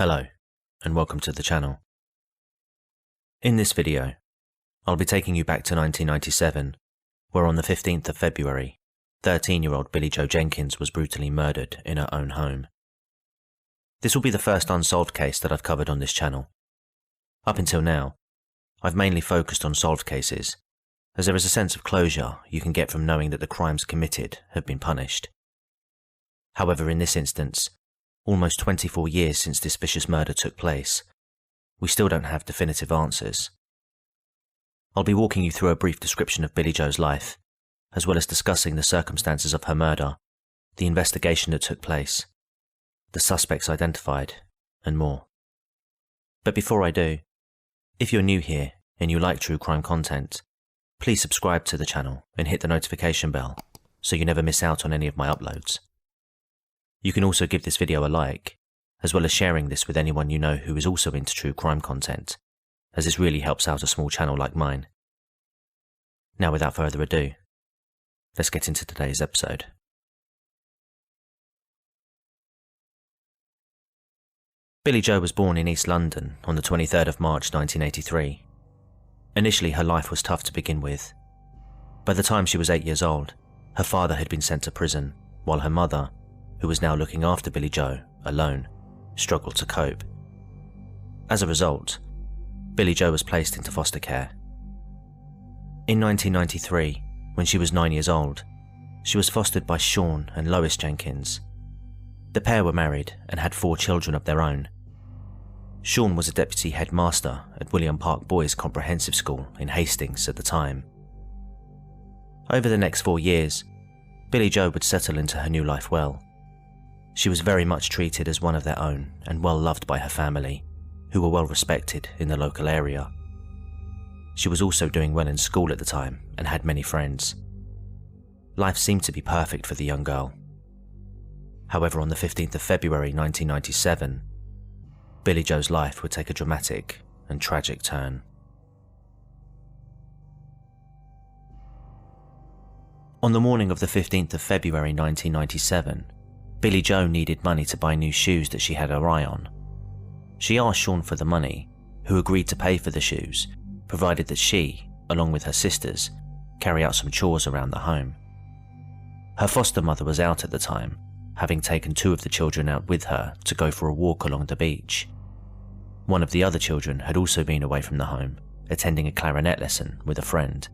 Hello, and welcome to the channel. In this video, I'll be taking you back to 1997, where on the 15th of February, 13-year-old Billie-Jo Jenkins was brutally murdered in her own home. This will be the first unsolved case that I've covered on this channel. Up until now, I've mainly focused on solved cases, as there is a sense of closure you can get from knowing that the crimes committed have been punished. However, in this instance, almost 24 years since this vicious murder took place, we still don't have definitive answers. I'll be walking you through a brief description of Billie-Jo's life, as well as discussing the circumstances of her murder, the investigation that took place, the suspects identified, and more. But before I do, if you're new here and you like true crime content, please subscribe to the channel and hit the notification bell so you never miss out on any of my uploads. You can also give this video a like, as well as sharing this with anyone you know who is also into true crime content, as this really helps out a small channel like mine. Now, without further ado, let's get into today's episode. Billie-Jo was born in East London on the 23rd of March 1983. Initially, her life was tough to begin with. By the time she was 8 years old, her father had been sent to prison, while her mother, who was now looking after Billie-Jo alone, struggled to cope. As a result, Billie-Jo was placed into foster care. In 1993, when she was 9 years old, she was fostered by Sean and Lois Jenkins. The pair were married and had 4 children of their own. Sean was a deputy headmaster at William Park Boys Comprehensive School in Hastings at the time. Over the next 4 years, Billie-Jo would settle into her new life well. She was very much treated as one of their own and well loved by her family, who were well respected in the local area. She was also doing well in school at the time and had many friends. Life seemed to be perfect for the young girl. However, on the 15th of February 1997, Billie-Jo's life would take a dramatic and tragic turn. On the morning of the 15th of February 1997, Billie-Jo needed money to buy new shoes that she had her eye on. She asked Sean for the money, who agreed to pay for the shoes, provided that she, along with her sisters, carry out some chores around the home. Her foster mother was out at the time, having taken 2 of the children out with her to go for a walk along the beach. One of the other children had also been away from the home, attending a clarinet lesson with a friend.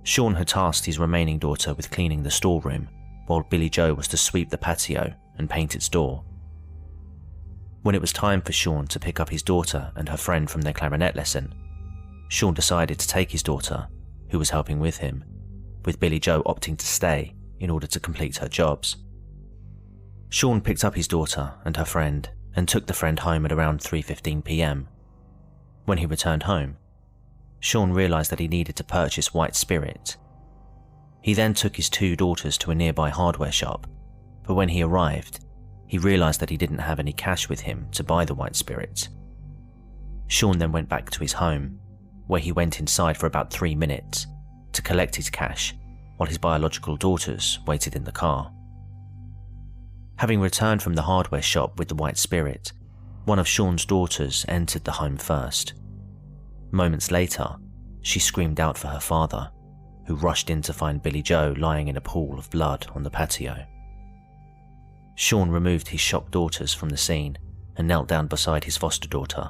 Sean had tasked his remaining daughter with cleaning the storeroom, while Billie-Jo was to sweep the patio and paint its door. When it was time for Sean to pick up his daughter and her friend from their clarinet lesson, Sean decided to take his daughter, who was helping with him, with Billie-Jo opting to stay in order to complete her jobs. Sean picked up his daughter and her friend and took the friend home at around 3:15 p.m. When he returned home, Sean realised that he needed to purchase white spirit. He then took his 2 daughters to a nearby hardware shop, but when he arrived, he realised that he didn't have any cash with him to buy the white spirit. Sean then went back to his home, where he went inside for about 3 minutes to collect his cash while his biological daughters waited in the car. Having returned from the hardware shop with the white spirit, one of Sean's daughters entered the home first. Moments later, she screamed out for her father, who rushed in to find Billie-Jo lying in a pool of blood on the patio. Sean removed his shocked daughters from the scene and knelt down beside his foster daughter.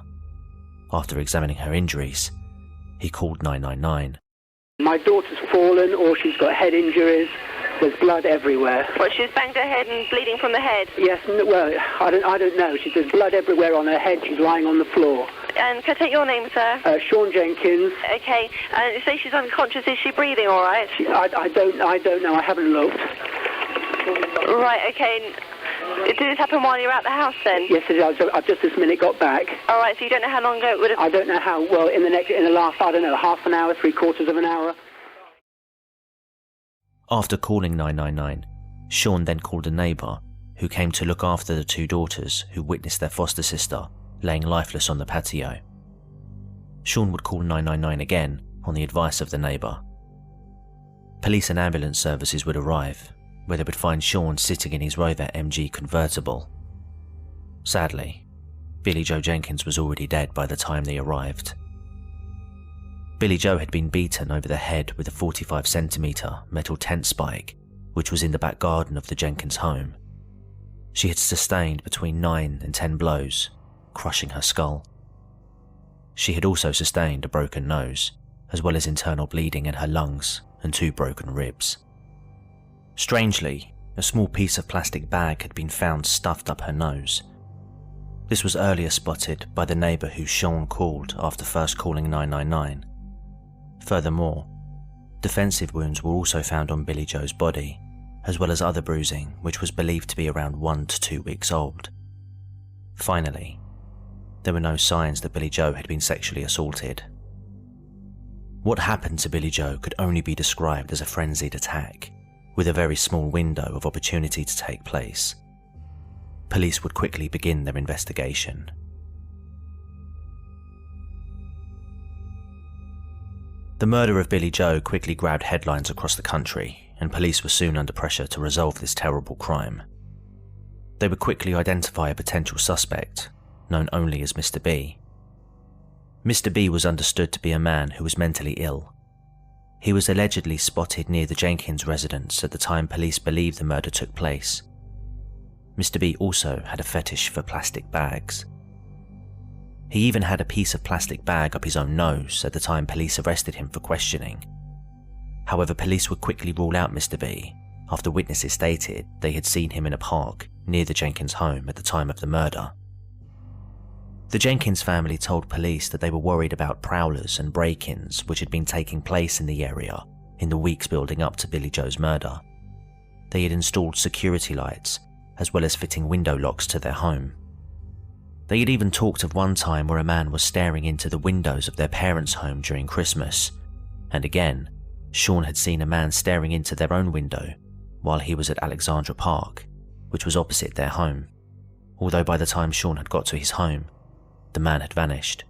After examining her injuries, he called 999. My daughter's fallen, or she's got head injuries. There's blood everywhere. Well, she's banged her head and bleeding from the head? Yes, well, I don't know. There's blood everywhere on her head. She's lying on the floor. And can I take your name, sir? Sean Jenkins. Okay. And you say she's unconscious. Is she breathing all right? I don't know. I haven't looked. Right, okay. Did this happen while you were at the house then? Yes, it is. I've just this minute got back. All right, so you don't know how long ago it would have... I don't know how, well, in the last, I don't know, half an hour, 3/4 of an hour. After calling 999, Sean then called a neighbour who came to look after the 2 daughters who witnessed their foster sister laying lifeless on the patio. Sean would call 999 again on the advice of the neighbour. Police and ambulance services would arrive, where they would find Sean sitting in his Rover MG convertible. Sadly, Billie-Jo Jenkins was already dead by the time they arrived. Billie-Jo had been beaten over the head with a 45cm metal tent spike, which was in the back garden of the Jenkins home. She had sustained between 9 and 10 blows, crushing her skull. She had also sustained a broken nose, as well as internal bleeding in her lungs and 2 broken ribs. Strangely, a small piece of plastic bag had been found stuffed up her nose. This was earlier spotted by the neighbour who Sean called after first calling 999. Furthermore, defensive wounds were also found on Billie-Jo's body, as well as other bruising which was believed to be around 1 to 2 weeks old. Finally, there were no signs that Billie-Jo had been sexually assaulted. What happened to Billie-Jo could only be described as a frenzied attack, with a very small window of opportunity to take place. Police would quickly begin their investigation. The murder of Billie-Jo quickly grabbed headlines across the country, and police were soon under pressure to resolve this terrible crime. They would quickly identify a potential suspect, known only as Mr. B. Mr. B was understood to be a man who was mentally ill. He was allegedly spotted near the Jenkins residence at the time police believe the murder took place. Mr. B also had a fetish for plastic bags. He even had a piece of plastic bag up his own nose at the time police arrested him for questioning. However, police would quickly rule out Mr. B after witnesses stated they had seen him in a park near the Jenkins home at the time of the murder. The Jenkins family told police that they were worried about prowlers and break-ins which had been taking place in the area in the weeks building up to Billie-Jo's murder. They had installed security lights as well as fitting window locks to their home. They had even talked of one time where a man was staring into the windows of their parents' home during Christmas, and again, Sean had seen a man staring into their own window while he was at Alexandra Park, which was opposite their home, although by the time Sean had got to his home, the man had vanished.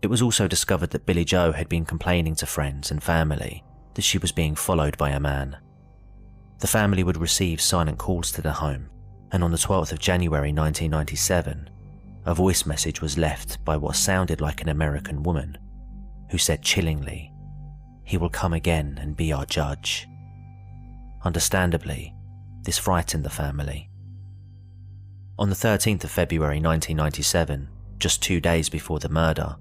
It was also discovered that Billie-Jo had been complaining to friends and family that she was being followed by a man. The family would receive silent calls to the home, and on the 12th of January 1997, a voice message was left by what sounded like an American woman, who said chillingly, "He will come again and be our judge." Understandably, this frightened the family. On the 13th of February 1997, just 2 days before the murder,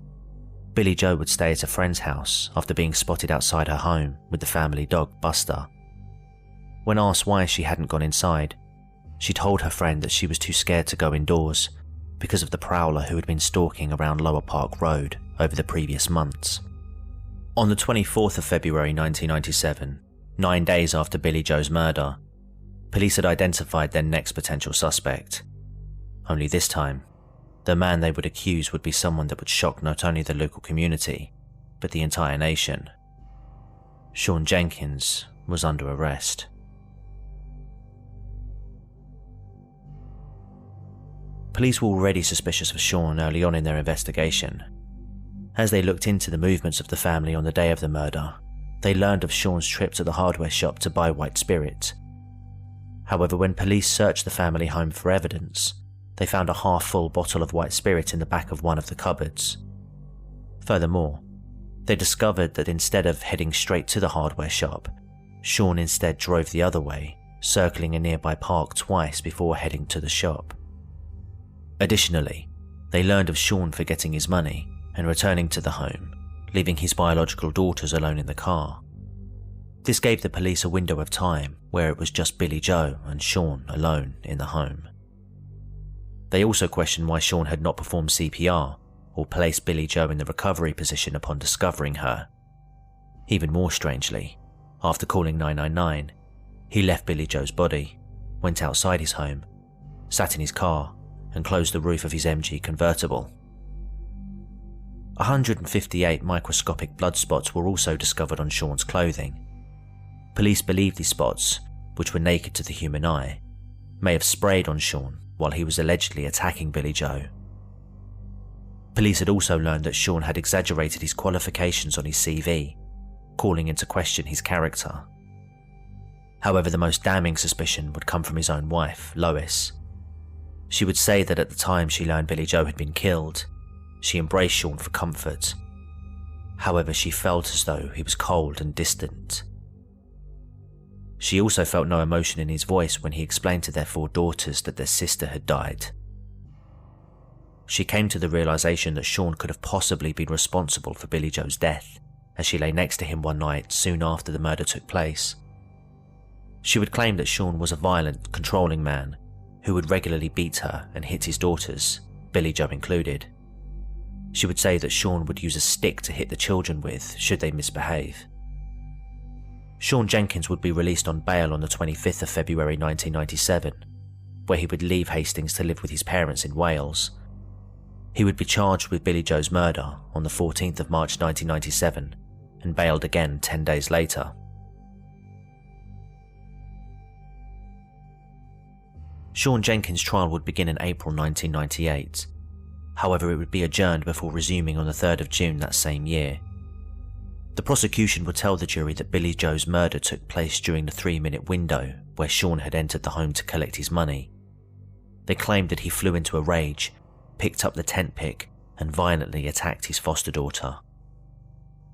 Billie-Jo would stay at a friend's house after being spotted outside her home with the family dog Buster. When asked why she hadn't gone inside, she told her friend that she was too scared to go indoors because of the prowler who had been stalking around Lower Park Road over the previous months. On the 24th of February 1997, 9 days after Billie-Jo's murder, police had identified their next potential suspect. Only this time, the man they would accuse would be someone that would shock not only the local community, but the entire nation. Sean Jenkins was under arrest. Police were already suspicious of Sean early on in their investigation. As they looked into the movements of the family on the day of the murder, they learned of Sean's trip to the hardware shop to buy white spirit. However, when police searched the family home for evidence, they found a half-full bottle of white spirit in the back of one of the cupboards. Furthermore, they discovered that instead of heading straight to the hardware shop, Sean instead drove the other way, circling a nearby park twice before heading to the shop. Additionally, they learned of Sean forgetting his money and returning to the home, leaving his biological daughters alone in the car. This gave the police a window of time where it was just Billie-Jo and Sean alone in the home. They also questioned why Sean had not performed CPR or placed Billie-Jo in the recovery position upon discovering her. Even more strangely, after calling 999, he left Billie-Jo's body, went outside his home, sat in his car, and closed the roof of his MG convertible. 158 microscopic blood spots were also discovered on Sean's clothing. Police believe these spots, which were naked to the human eye, may have sprayed on Sean while he was allegedly attacking Billie-Jo. Police had also learned that Sean had exaggerated his qualifications on his CV, calling into question his character. However, the most damning suspicion would come from his own wife, Lois. She would say that at the time she learned Billie-Jo had been killed, she embraced Sean for comfort. However, she felt as though he was cold and distant. She also felt no emotion in his voice when he explained to their 4 daughters that their sister had died. She came to the realization that Sean could have possibly been responsible for Billie-Jo's death as she lay next to him one night soon after the murder took place. She would claim that Sean was a violent, controlling man who would regularly beat her and hit his daughters, Billie-Jo included. She would say that Sean would use a stick to hit the children with should they misbehave. Sean Jenkins would be released on bail on the 25th of February 1997, where he would leave Hastings to live with his parents in Wales. He would be charged with Billie-Jo's murder on the 14th of March 1997 and bailed again 10 days later. Sean Jenkins' trial would begin in April 1998. However, it would be adjourned before resuming on the 3rd of June that same year. The prosecution would tell the jury that Billie-Jo's murder took place during the 3-minute window where Sean had entered the home to collect his money. They claimed that he flew into a rage, picked up the tent pick, and violently attacked his foster daughter.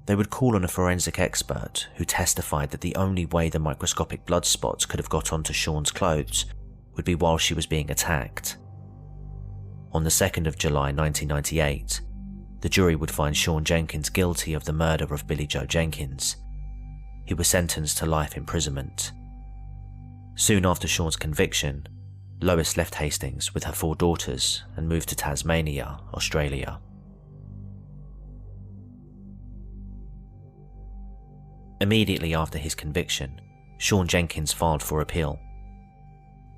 They would call on a forensic expert who testified that the only way the microscopic blood spots could have got onto Sean's clothes would be while she was being attacked. On the 2nd of July 1998, the jury would find Sean Jenkins guilty of the murder of Billie-Jo Jenkins. He was sentenced to life imprisonment. Soon after Sean's conviction, Lois left Hastings with her 4 daughters and moved to Tasmania, Australia. Immediately after his conviction, Sean Jenkins filed for appeal.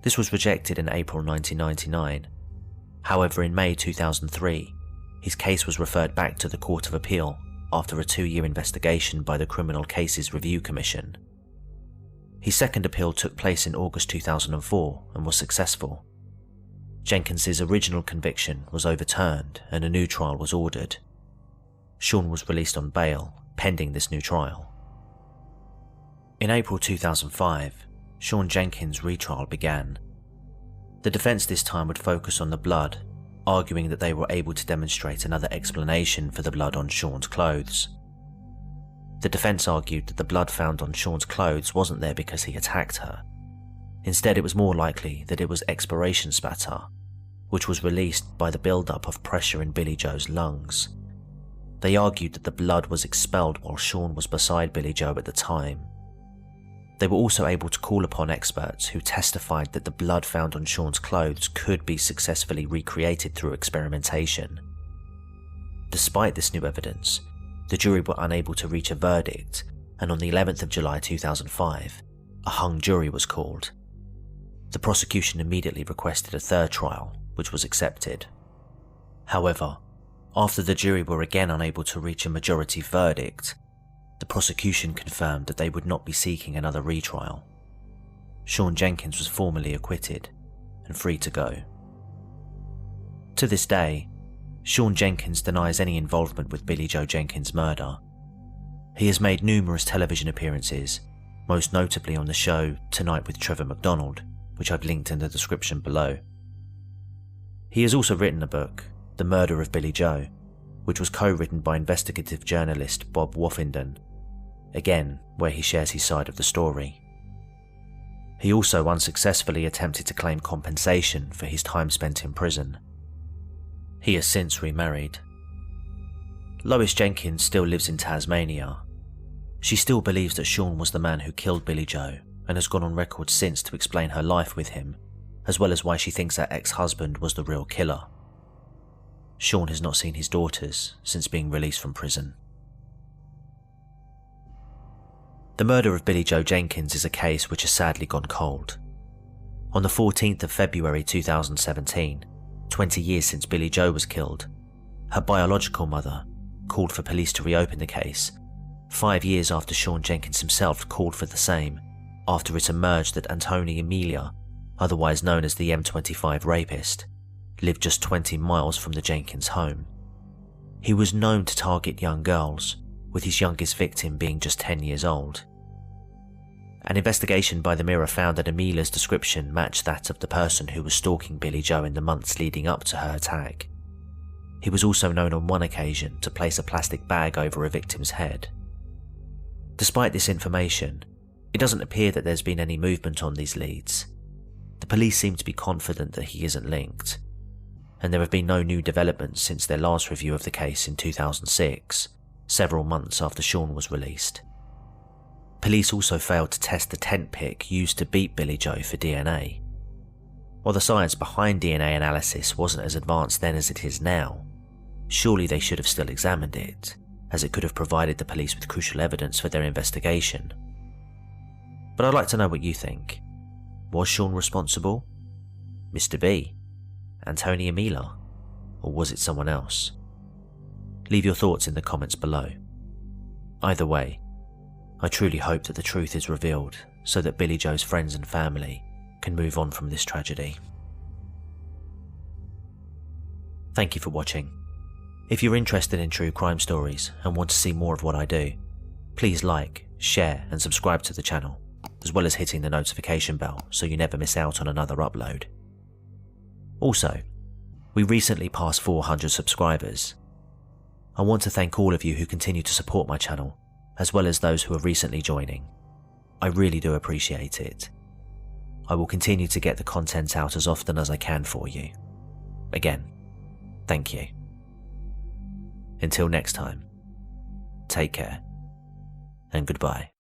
This was rejected in April 1999. However, in May 2003, his case was referred back to the Court of Appeal after a 2-year investigation by the Criminal Cases Review Commission. His second appeal took place in August 2004 and was successful. Jenkins's original conviction was overturned and a new trial was ordered. Sean was released on bail pending this new trial. In April 2005, Sean Jenkins' retrial began. The defence this time would focus on the blood, arguing that they were able to demonstrate another explanation for the blood on Sean's clothes. The defence argued that the blood found on Sean's clothes wasn't there because he attacked her. Instead, it was more likely that it was expiration spatter, which was released by the build-up of pressure in Billie-Jo's lungs. They argued that the blood was expelled while Sean was beside Billie-Jo at the time. They were also able to call upon experts who testified that the blood found on Sean's clothes could be successfully recreated through experimentation. Despite this new evidence, the jury were unable to reach a verdict, and on the 11th of July 2005, a hung jury was called. The prosecution immediately requested a third trial, which was accepted. However, after the jury were again unable to reach a majority verdict, the prosecution confirmed that they would not be seeking another retrial. Sean Jenkins was formally acquitted and free to go. To this day, Sean Jenkins denies any involvement with Billie-Jo Jenkins' murder. He has made numerous television appearances, most notably on the show Tonight with Trevor McDonald, which I've linked in the description below. He has also written a book, The Murder of Billie-Jo, which was co-written by investigative journalist Bob Woffenden, again where he shares his side of the story. He also unsuccessfully attempted to claim compensation for his time spent in prison. He has since remarried. Lois Jenkins still lives in Tasmania. She still believes that Sean was the man who killed Billie-Jo and has gone on record since to explain her life with him, as well as why she thinks her ex-husband was the real killer. Sean has not seen his daughters since being released from prison. The murder of Billie-Jo Jenkins is a case which has sadly gone cold. On the 14th of February 2017, 20 years since Billie-Jo was killed, her biological mother called for police to reopen the case, 5 years after Sean Jenkins himself called for the same, after it emerged that Anthony Emilia, otherwise known as the M25 rapist, lived just 20 miles from the Jenkins home. He was known to target young girls, with his youngest victim being just 10 years old. An investigation by the Mirror found that Emila's description matched that of the person who was stalking Billie-Jo in the months leading up to her attack. He was also known on one occasion to place a plastic bag over a victim's head. Despite this information, it doesn't appear that there's been any movement on these leads. The police seem to be confident that he isn't linked, and there have been no new developments since their last review of the case in 2006, several months after Sean was released. Police also failed to test the tent pick used to beat Billie-Jo for DNA. While the science behind DNA analysis wasn't as advanced then as it is now, surely they should have still examined it, as it could have provided the police with crucial evidence for their investigation. But I'd like to know what you think. Was Sean responsible? Mr. B? Antoni Emila? Or was it someone else? Leave your thoughts in the comments below. Either way, I truly hope that the truth is revealed so that Billie-Jo's friends and family can move on from this tragedy. Thank you for watching. If you're interested in true crime stories and want to see more of what I do, please like, share and subscribe to the channel, as well as hitting the notification bell so you never miss out on another upload. Also, we recently passed 400 subscribers. I want to thank all of you who continue to support my channel, as well as those who are recently joining. I really do appreciate it. I will continue to get the content out as often as I can for you. Again, thank you. Until next time, take care and goodbye.